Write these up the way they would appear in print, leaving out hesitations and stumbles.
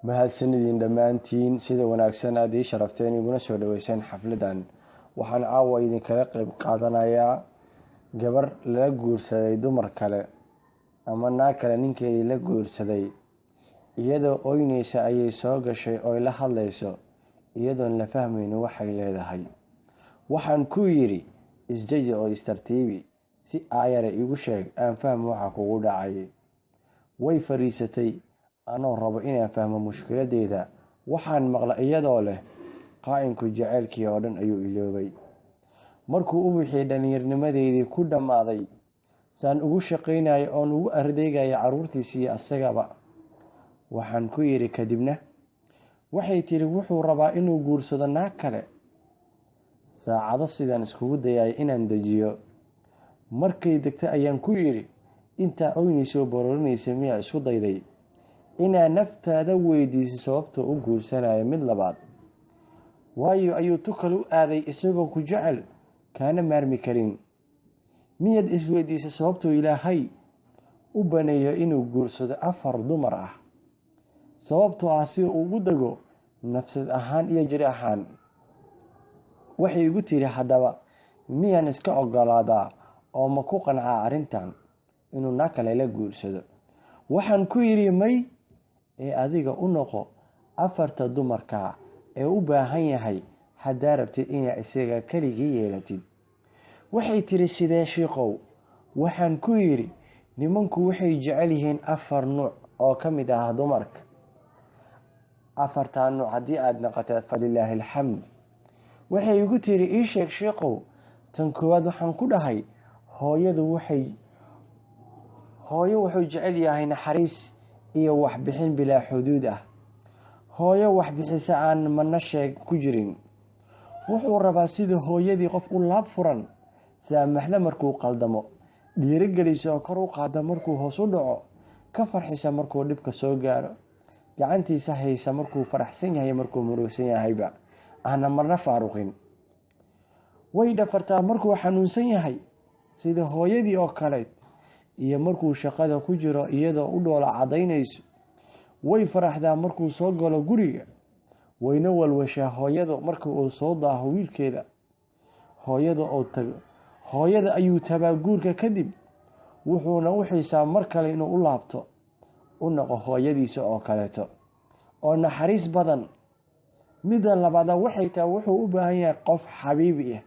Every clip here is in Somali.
mahadsanidin dhammaantiin sida wanaagsan aad ii sharafteen iguna soo dhaweyseen xafladan. Waxaan caawa idinkala qayb qaadanayaa gabar la guursaday dumar kale ama naag kale ninkeedii la guursaday. iyadoo oynaysa ayay soo gashay oo la hadlayso iyadoon la fahmaynin waxay leedahay. waxaan ku yiri isdeji oo istartiibi si aayare igu sheeg aan fahmo waxa kugu dhacay. way fariisatay anoo rabo inaan fahmo mushkiladeeda. waxaan maqla iyadoo leh qaa'inku jaceylkii oo dhan ayuu iloobay. markuu u wixii dhalinyarnimadeedii ku dhammaaday saan ugu shaqaynayay oon ugu ardeegaya caruurtiisii asagaba. waxaan ku yiri kadibna waxay tiri wuxuu rabaa inuu guursado naag kale. saacado sidaan iskugu dayay inaan dejiyo. markay degtay ayaan ku yiri intaa oynayso bororinaysa miyaa isku dayday inaa naftaada weydiisay sababta u guursanaya mid labaad. waayo ayuu tukal u aaday isagoo ku jecel kaana maarmi karin. miyaad isweydiisay sababtuu ilaahay u baneeyo inuu guursado 4 dumar ah sababtoo ah si uu ugu dago nafsad ahaan iyo jir ahaan. waxay igu tiri haddaba miyaan iska ogolaadaa oo ma ku qancaa arrintan inuu naag kale la guursado. waxaan ku yiri may ee adiga u noqo 4 dumarka ee u baahan yahay haddaa rabtid inaa isaga keligii yeelatid. waxay tiri sidee shiiqow. waxaan ku yiri nimanku waxay jecel yihiin 4 nuuc oo ka mid ah dumarka. 4 nuuc haddii aad naqatay falilaahi alxamd. waxay igu tiri ii sheeg shiiqow. tan koowaad waxaan ku dhahay hooyo wuxuu jecel yahay naxariis iyo waxbixin bilaa xuduud ah. hooyo waxbixisa aan mana sheeg ku jirin. wuxuu rabaa sida hooyadii qof u laab furan saamaxda markuu qaldamo, dhiirigelisa oo kor u qaada markuu hoos u dhaco, ka farxisa markuu dhibka soo gaaro, gacantiisa haysa markuu faraxsan yahay markuu murugsan yahayba ahna marna faaruqin. way dhafartaa markuu xanuunsan yahay sida hooyadii oo kale iyo markuu shaqada ku jiro iyadoo u dhoola cadaynayso. way faraxdaa markuu soo galo guriga. wayna walwashaa hooyada markii uu soo daaho wiilkeeda. hooyada ayuu tabaa guurka kadib wuxuuna u xiisaa mar kale inuu u laabto u noqo hooyadiisa oo kaleeto oo naxariis badan. midda labaad waxay tahay wuxuu u baahan yahay qof xabiibi ah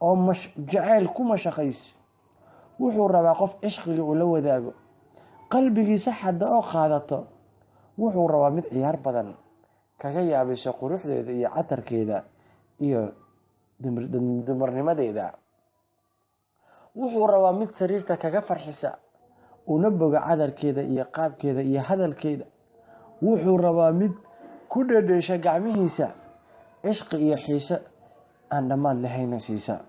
oo jacayl ku mashaqaysa. wuxuu rabaa qof cishqiga uu la wadaago, qalbigiisa xadda oo qaadato. wuxuu rabaa mid ciyaar badan kaga yaabiso quruxdeeda iyo catarkeeda iyo dumarnimadeeda. wuxuu rabaa mid sariirta kaga farxisa una boga cadarkeeda iyo qaabkeeda iyo hadalkeeda. wuxuu rabaa mid ku dhadheesha gacmihiisa cishqi iyo xiise aan dhammaad lahayna siisa.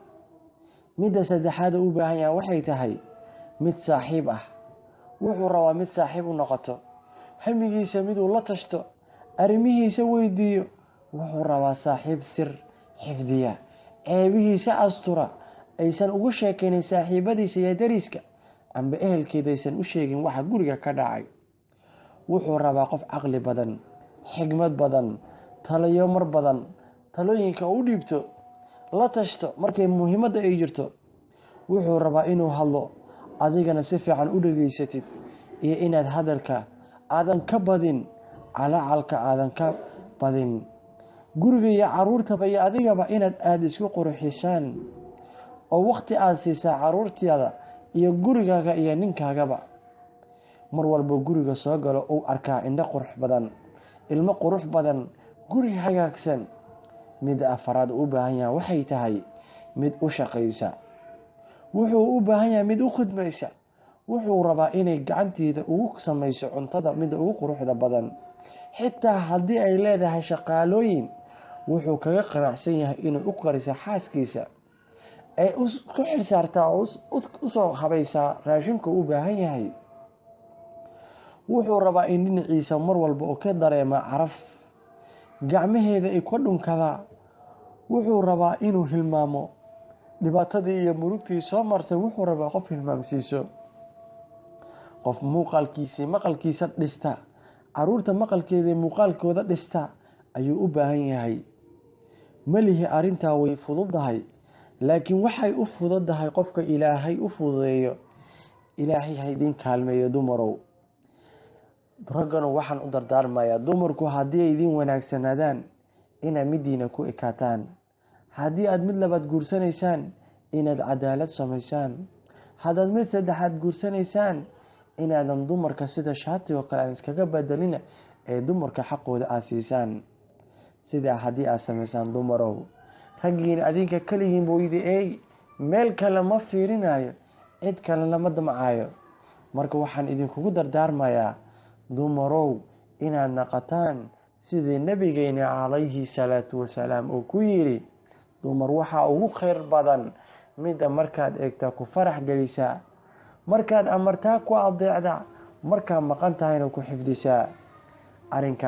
midda saddexaad u baahan yahay waxay tahay mid saaxiib ah. wuxuu rabaa mid saaxiib u noqoto, hamigiisa miduu la tashto, arrimihiisa weydiiyo. wuxuu rabaa saaxiib sir xifdiya, ceebihiisa astura, aysan ugu sheekaynin saaxiibadiisa iyo dariska amba ehelkeeda aysan u sheegin waxa guriga ka dhacay. wuxuu rabaa qof caqli badan, xigmad badan, talayo mar badan, talooyinka u dhiibto, la tashto markay muhiimadda ay jirto. wuxuu rabaa inuu hadlo adigana si fiican u dhageysatid iyo inaad hadalka aadan ka badin, calacalka aadan ka badin. guriga iyo caruurtaba iyo adigaba inaad aad isku qurxisaan oo waqti aad siisaa caruurtaada iyo gurigaaga iyo ninkaagaba. mar walba guriga soo galo uu arkaa indho qurux badan, ilmo qurux badan, guri hagaagsan. midda afaraad u baahan yahay waxay tahay mid u shaqaysa. wuxuu u baahan yahay mid u khidmaysa. wuxuu rabaa inay gacanteeda ugu samayso cuntada midda ugu quruxda badan. xitaa haddii ay leedahay shaqaalooyin wuxuu kaga qanacsan yahay inuu u kariso xaaskiisa ay ku xilsaartaa oo u soo habaysaa raashinka u baahan yahay. wuxuu rabaa in dhinaciisa mar walba uu ka dareema caraf, gacmaheeda ay ka dhunkadaa. wuxuu rabaa inuu hilmaamo dhibaatadii iyo murugtii soo martay. wuxuu rabaa qof hilmaamsiiso, qof muuqaalkiisii maqalkiisa dhista, caruurta maqalkeeda iyo muuqaalkooda dhista ayuu u baahan yahay. malihi arintaa way fududahay, laakiin waxay u fududahay qofka ilaahay u fududeeyo. ilaahay ha idin kaalmeeyo dumarow. raggana waxaan u dardaarmayaa dumarku haddii ay idin wanaagsanaadaan inaad midiina ku ekaataan. haddii aad mid labaad guursanaysaan inaad cadaalad samaysaan. haddaad mid saddexaad guursanaysaan inaadan dumarka sida shaatiga oo kale aan iskaga bedelina ee dumarka xaqooda aad siisaan. sidaa haddii aad samaysaan dumarow, raggiina adinka kaligiin buu idin meel kale ma fiirinayo, cid kale lama damcayo. marka waxaan idinkugu dardaarmayaa dumarow inaad naqataan sidii nabigeena calayhi salaatu wasalaam uu ku yiri, dumar waxaa ugu khayr badan midda markaad eegtaa ku farax gelisaa, markaad amartaa ku adeecda, markaad maqan tahayna ku xifdisaa. arrinka